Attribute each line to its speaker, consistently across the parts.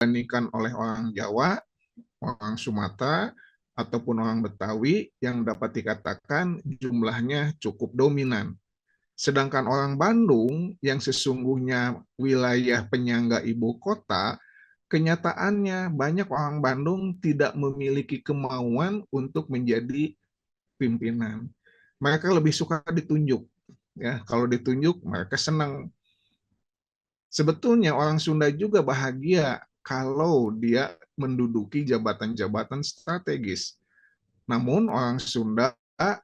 Speaker 1: dibandingkan oleh orang Jawa, orang Sumatera, ataupun orang Betawi yang dapat dikatakan jumlahnya cukup dominan. Sedangkan orang Bandung yang sesungguhnya wilayah penyangga ibu kota, kenyataannya banyak orang Bandung tidak memiliki kemauan untuk menjadi pimpinan. Mereka lebih suka ditunjuk. Ya, kalau ditunjuk mereka senang. Sebetulnya orang Sunda juga bahagia kalau dia menduduki jabatan-jabatan strategis. Namun orang Sunda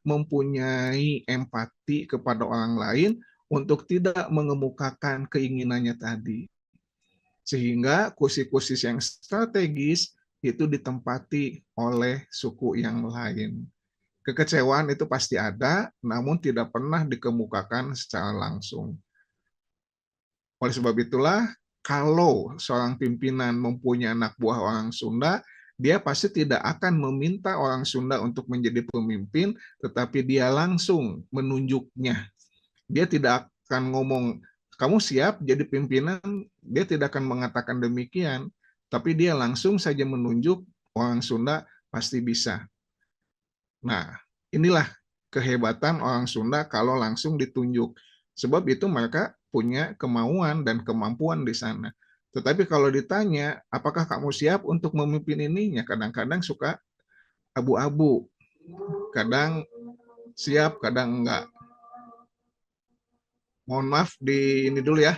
Speaker 1: mempunyai empati kepada orang lain untuk tidak mengemukakan keinginannya tadi. Sehingga kursi-kursi yang strategis itu ditempati oleh suku yang lain. Kekecewaan itu pasti ada, namun tidak pernah dikemukakan secara langsung. Oleh sebab itulah, kalau seorang pimpinan mempunyai anak buah orang Sunda, dia pasti tidak akan meminta orang Sunda untuk menjadi pemimpin, tetapi dia langsung menunjuknya. Dia tidak akan ngomong, kamu siap jadi pimpinan, dia tidak akan mengatakan demikian, tapi dia langsung saja menunjuk orang Sunda pasti bisa. Nah, inilah kehebatan orang Sunda kalau langsung ditunjuk. Sebab itu mereka punya kemauan dan kemampuan di sana. Tetapi kalau ditanya, apakah kamu siap untuk memimpin ininya? Kadang-kadang suka abu-abu. Kadang siap, kadang enggak. Mohon maaf di ini dulu ya.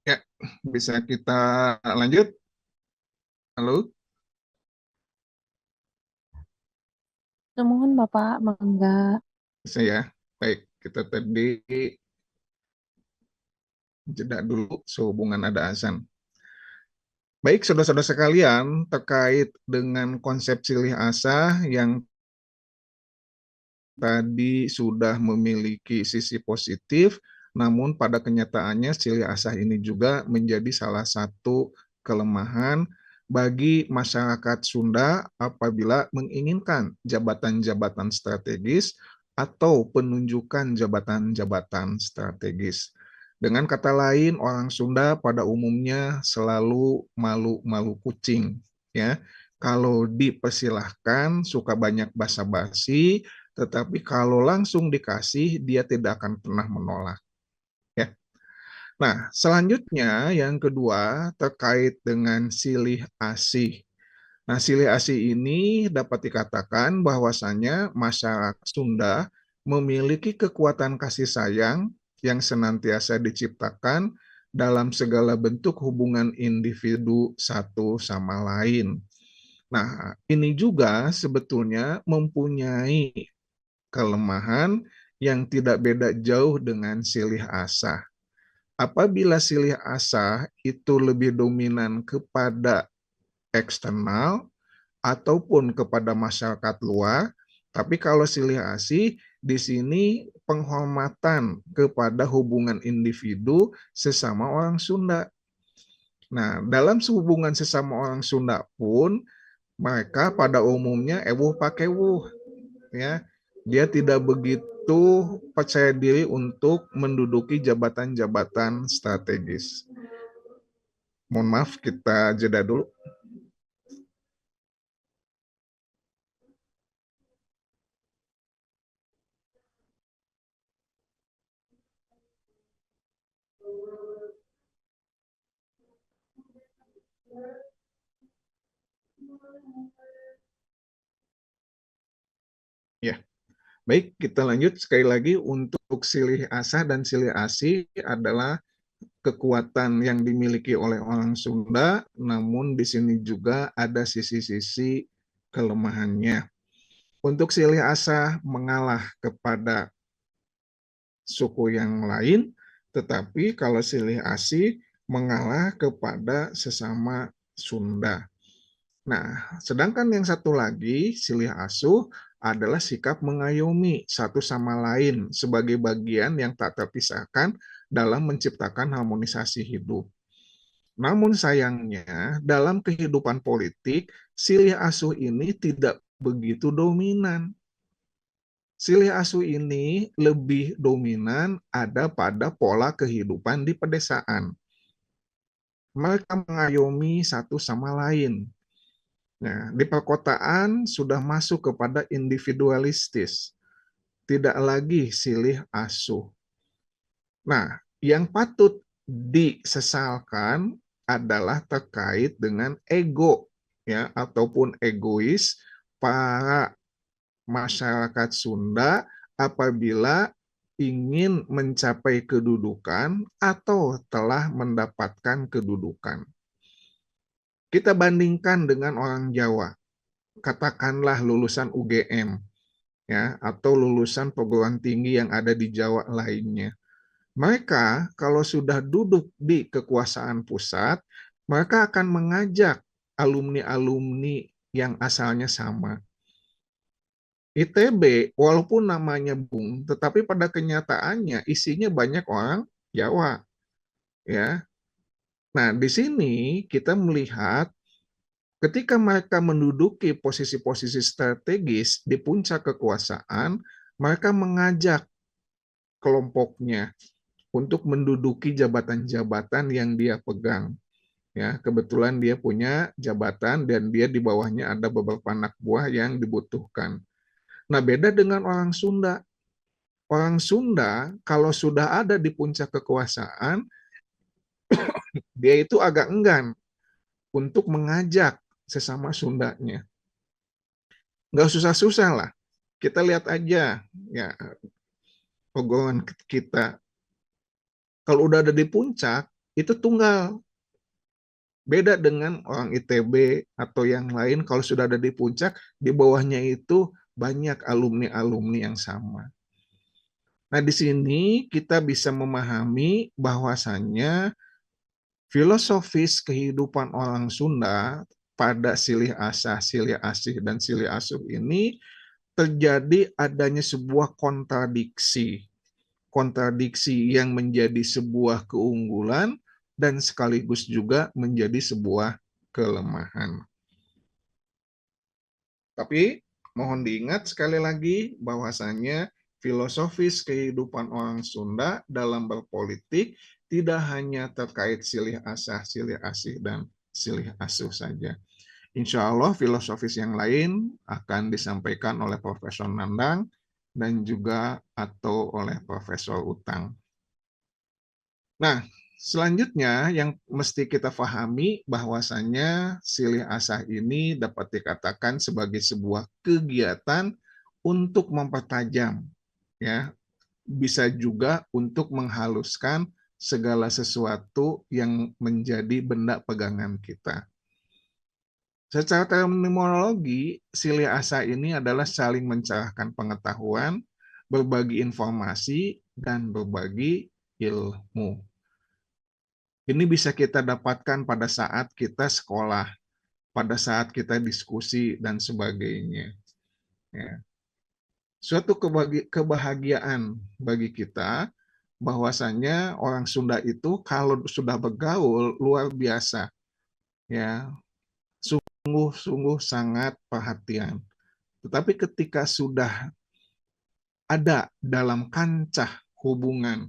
Speaker 1: Ya, bisa kita lanjut. Halo,
Speaker 2: Mohon Bapak, mangga.
Speaker 1: saya. Baik, kita tadi jeda dulu sehubungan ada azan. Baik, saudara-saudara sekalian, terkait dengan konsep silih asah yang tadi sudah memiliki sisi positif, namun pada kenyataannya silih asah ini juga menjadi salah satu kelemahan bagi masyarakat Sunda apabila menginginkan jabatan-jabatan strategis atau penunjukan jabatan-jabatan strategis. Dengan kata lain, orang Sunda pada umumnya selalu malu-malu kucing, ya. Kalau dipersilahkan suka banyak basa-basi, tetapi kalau langsung dikasih, dia tidak akan pernah menolak. Ya. Nah, selanjutnya yang kedua terkait dengan silih asih. Nah, silih asih ini dapat dikatakan bahwasanya masyarakat Sunda memiliki kekuatan kasih sayang yang senantiasa diciptakan dalam segala bentuk hubungan individu satu sama lain. Nah, ini juga sebetulnya mempunyai kelemahan yang tidak beda jauh dengan silih asah. Apabila silih asah itu lebih dominan kepada eksternal ataupun kepada masyarakat luar, tapi kalau silih asih di sini penghormatan kepada hubungan individu sesama orang Sunda. Nah, dalam hubungan sesama orang Sunda pun mereka pada umumnya ewuh pakai wuh, ya. Dia tidak begitu percaya diri untuk menduduki jabatan-jabatan strategis. Mohon maaf, kita jeda dulu. Ya, baik, kita lanjut sekali lagi. Untuk silih asah dan silih asih adalah kekuatan yang dimiliki oleh orang Sunda, namun di sini juga ada sisi-sisi kelemahannya. Untuk silih asah mengalah kepada suku yang lain, tetapi kalau silih asih mengalah kepada sesama Sunda. Nah, sedangkan yang satu lagi, silih asuh, adalah sikap mengayomi satu sama lain sebagai bagian yang tak terpisahkan dalam menciptakan harmonisasi hidup. Namun sayangnya, dalam kehidupan politik, silih asuh ini tidak begitu dominan. Silih asuh ini lebih dominan ada pada pola kehidupan di pedesaan. Mereka mengayomi satu sama lain. Nah, di perkotaan sudah masuk kepada individualistis, tidak lagi silih asuh. Nah, yang patut disesalkan adalah terkait dengan ego, ya, ataupun egois para masyarakat Sunda apabila ingin mencapai kedudukan atau telah mendapatkan kedudukan. Kita bandingkan dengan orang Jawa, katakanlah lulusan UGM, ya, atau lulusan perguruan tinggi yang ada di Jawa lainnya. Mereka kalau sudah duduk di kekuasaan pusat, mereka akan mengajak alumni-alumni yang asalnya sama. ITB walaupun namanya Bung, tetapi pada kenyataannya isinya banyak orang Jawa, ya. Nah, di sini kita melihat ketika mereka menduduki posisi-posisi strategis di puncak kekuasaan, mereka mengajak kelompoknya untuk menduduki jabatan-jabatan yang dia pegang. Ya, kebetulan dia punya jabatan dan dia di bawahnya ada beberapa anak buah yang dibutuhkan. Nah, beda dengan orang Sunda. Orang Sunda kalau sudah ada di puncak kekuasaan, dia itu agak enggan untuk mengajak sesama Sundanya. Nggak susah-susah lah. Kita lihat aja ya pegongan kita. Kalau udah ada di puncak, itu tunggal. Beda dengan orang ITB atau yang lain, kalau sudah ada di puncak, di bawahnya itu banyak alumni-alumni yang sama. Nah, di sini kita bisa memahami bahwasannya filosofis kehidupan orang Sunda pada silih asah, silih asih, dan silih asuh ini terjadi adanya sebuah kontradiksi. Kontradiksi yang menjadi sebuah keunggulan dan sekaligus juga menjadi sebuah kelemahan. Tapi mohon diingat sekali lagi bahwasanya filosofis kehidupan orang Sunda dalam berpolitik tidak hanya terkait silih asah, silih asih, dan silih asuh saja. Insya Allah filosofis yang lain akan disampaikan oleh Profesor Nandang dan juga atau oleh Profesor Utang. Nah, selanjutnya yang mesti kita pahami bahwasanya silih asah ini dapat dikatakan sebagai sebuah kegiatan untuk mempertajam, ya, bisa juga untuk menghaluskan segala sesuatu yang menjadi benda pegangan kita. Secara terminologi, silih asah ini adalah saling mencerahkan pengetahuan, berbagi informasi, dan berbagi ilmu. Ini bisa kita dapatkan pada saat kita sekolah, pada saat kita diskusi, dan sebagainya. Ya. Suatu kebahagiaan bagi kita bahwasanya orang Sunda itu kalau sudah bergaul luar biasa, ya, sungguh-sungguh sangat perhatian. Tetapi ketika sudah ada dalam kancah hubungan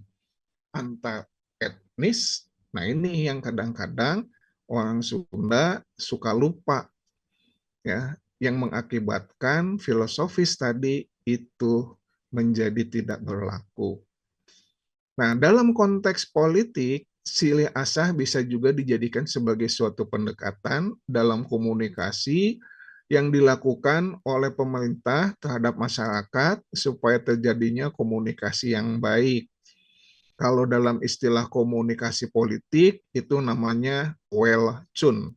Speaker 1: antar etnis, nah ini yang kadang-kadang orang Sunda suka lupa, ya, yang mengakibatkan filosofis tadi itu menjadi tidak berlaku. Nah, dalam konteks politik, silih asah bisa juga dijadikan sebagai suatu pendekatan dalam komunikasi yang dilakukan oleh pemerintah terhadap masyarakat supaya terjadinya komunikasi yang baik. Kalau dalam istilah komunikasi politik itu namanya well tune.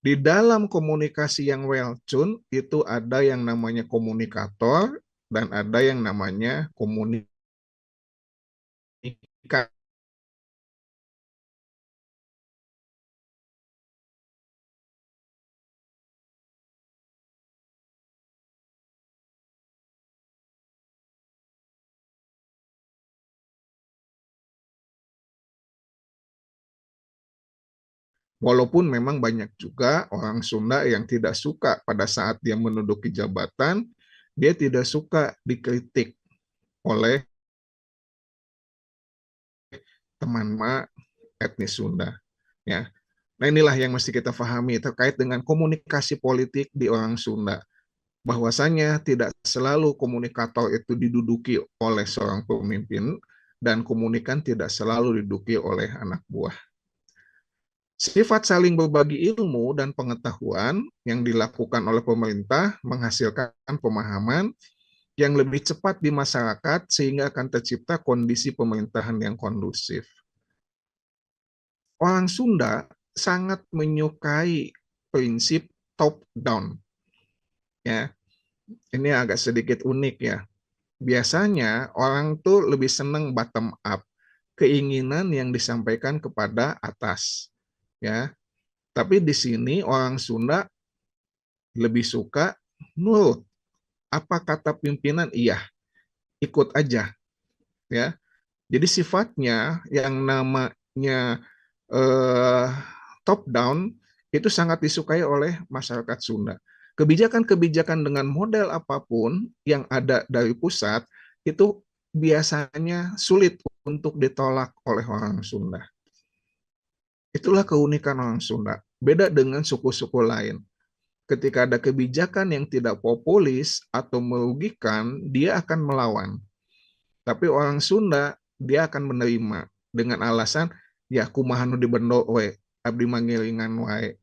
Speaker 1: Di dalam komunikasi yang well tune itu ada yang namanya komunikator dan ada yang namanya komunikasi. Walaupun memang banyak juga orang Sunda yang tidak suka pada saat dia menduduki jabatan, dia tidak suka dikritik oleh teman etnis Sunda. Ya. Nah, inilah yang mesti kita pahami terkait dengan komunikasi politik di orang Sunda. Bahwasanya tidak selalu komunikator itu diduduki oleh seorang pemimpin dan komunikan tidak selalu diduduki oleh anak buah. Sifat saling berbagi ilmu dan pengetahuan yang dilakukan oleh pemerintah menghasilkan pemahaman yang lebih cepat di masyarakat sehingga akan tercipta kondisi pemerintahan yang kondusif. Orang Sunda sangat menyukai prinsip top down. Ya, ini agak sedikit unik ya. Biasanya orang tuh lebih senang bottom up, keinginan yang disampaikan kepada atas. Ya, tapi di sini orang Sunda lebih suka nurut. Apa kata pimpinan? Iya, ikut aja. Ya, jadi sifatnya yang namanya eh, top down itu sangat disukai oleh masyarakat Sunda. Kebijakan-kebijakan dengan model apapun yang ada dari pusat itu biasanya sulit untuk ditolak oleh orang Sunda. Itulah keunikan orang Sunda. Beda dengan suku-suku lain. Ketika ada kebijakan yang tidak populis atau merugikan, dia akan melawan. Tapi orang Sunda, dia akan menerima dengan alasan, ya kumaha nu dibendo we, abdi mangilingan wae.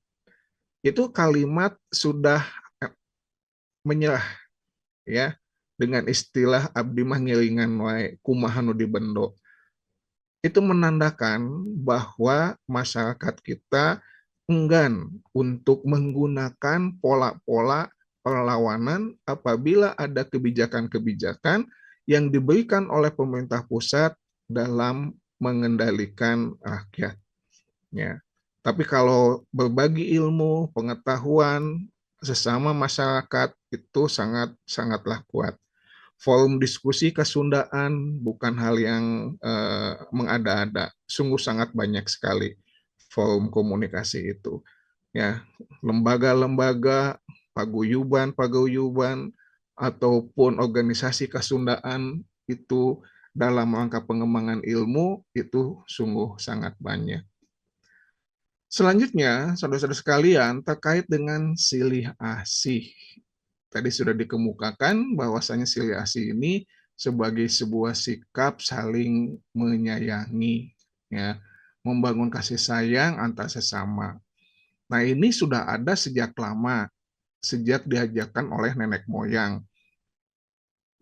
Speaker 1: Itu kalimat sudah menyerah, ya, dengan istilah abdi mangilingan wae, kumaha nu dibendo. itu menandakan bahwa masyarakat kita enggan untuk menggunakan pola-pola perlawanan apabila ada kebijakan-kebijakan yang diberikan oleh pemerintah pusat dalam mengendalikan rakyat. Ya. Tapi kalau berbagi ilmu, pengetahuan sesama masyarakat itu sangatlah kuat. Forum diskusi kesundaan bukan hal yang mengada-ada, sungguh sangat banyak sekali forum komunikasi itu. Ya, lembaga-lembaga, paguyuban ataupun organisasi kesundaan itu dalam rangka pengembangan ilmu itu sungguh sangat banyak. Selanjutnya, saudara-saudara sekalian, terkait dengan silih asih. Tadi sudah dikemukakan bahwasanya silih asih ini sebagai sebuah sikap saling menyayangi, ya, membangun kasih sayang antar sesama. Nah, ini sudah ada sejak lama, sejak diajarkan oleh nenek moyang.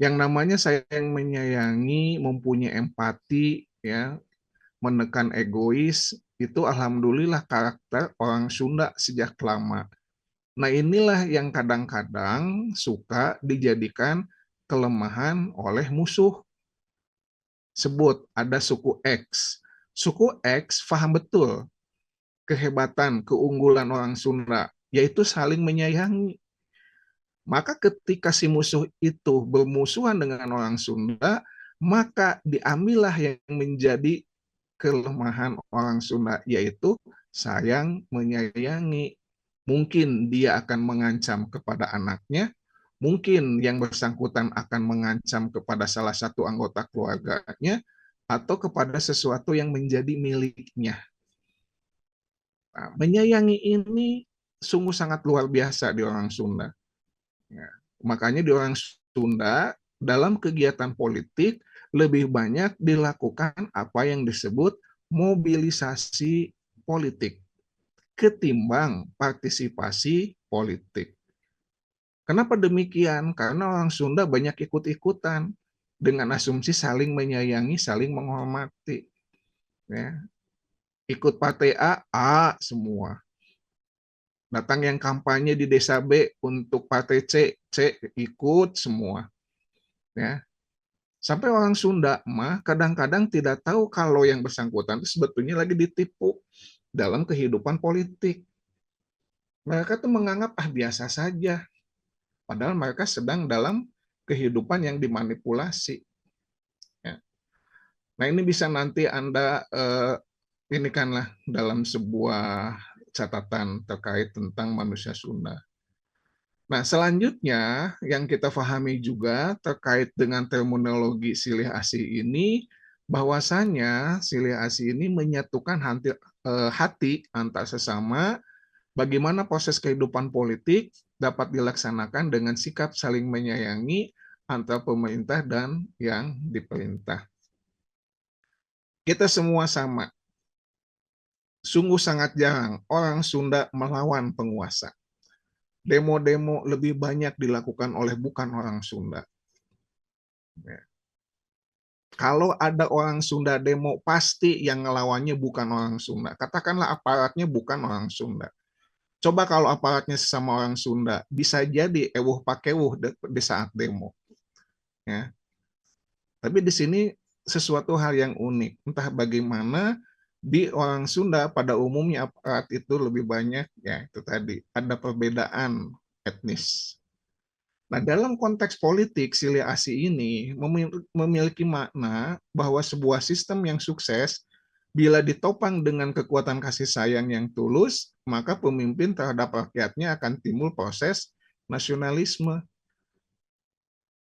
Speaker 1: Yang namanya sayang menyayangi, mempunyai empati, ya, menekan egois, itu alhamdulillah karakter orang Sunda sejak lama. Nah, inilah yang kadang-kadang suka dijadikan kelemahan oleh musuh. Sebut ada suku X. Suku X paham betul kehebatan, keunggulan orang Sunda, yaitu saling menyayangi. Maka ketika si musuh itu bermusuhan dengan orang Sunda, maka diambillah yang menjadi kelemahan orang Sunda, yaitu sayang menyayangi. Mungkin dia akan mengancam kepada anaknya, mungkin yang bersangkutan akan mengancam kepada salah satu anggota keluarganya, atau kepada sesuatu yang menjadi miliknya. Nah, menyayangi ini sungguh sangat luar biasa di orang Sunda. Ya, makanya di orang Sunda, dalam kegiatan politik, lebih banyak dilakukan apa yang disebut mobilisasi politik ketimbang partisipasi politik. Kenapa demikian? Karena orang Sunda banyak ikut-ikutan dengan asumsi saling menyayangi, saling menghormati. Ya. Ikut partai A semua. Datang yang kampanye di desa B untuk partai C ikut semua. Ya. Sampai orang Sunda mah kadang-kadang tidak tahu kalau yang bersangkutan itu sebetulnya lagi ditipu dalam kehidupan politik. Mereka tuh menganggap biasa saja, padahal mereka sedang dalam kehidupan yang dimanipulasi. Ya. Nah, ini bisa nanti Anda ini kanlah dalam sebuah catatan terkait tentang manusia Sunda. Nah, selanjutnya yang kita pahami juga terkait dengan terminologi silih asih ini, bahwasanya silih asih ini menyatukan hati antar sesama, bagaimana proses kehidupan politik dapat dilaksanakan dengan sikap saling menyayangi antara pemerintah dan yang diperintah. Kita semua sama. Sungguh sangat jarang orang Sunda melawan penguasa. Demo-demo lebih banyak dilakukan oleh bukan orang Sunda. Ya. Kalau ada orang Sunda demo, pasti yang ngelawannya bukan orang Sunda. Katakanlah aparatnya bukan orang Sunda. Coba kalau aparatnya sesama orang Sunda, bisa jadi ewuh pakewuh di saat demo. Ya. Tapi di sini sesuatu hal yang unik. Entah bagaimana di orang Sunda pada umumnya aparat itu lebih banyak, ya itu tadi, ada perbedaan etnis. Nah, dalam konteks politik, silih asih ini memiliki makna bahwa sebuah sistem yang sukses, bila ditopang dengan kekuatan kasih sayang yang tulus, maka pemimpin terhadap rakyatnya akan timbul proses nasionalisme.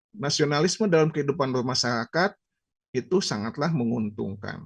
Speaker 1: Nasionalisme dalam kehidupan bermasyarakat itu sangatlah menguntungkan.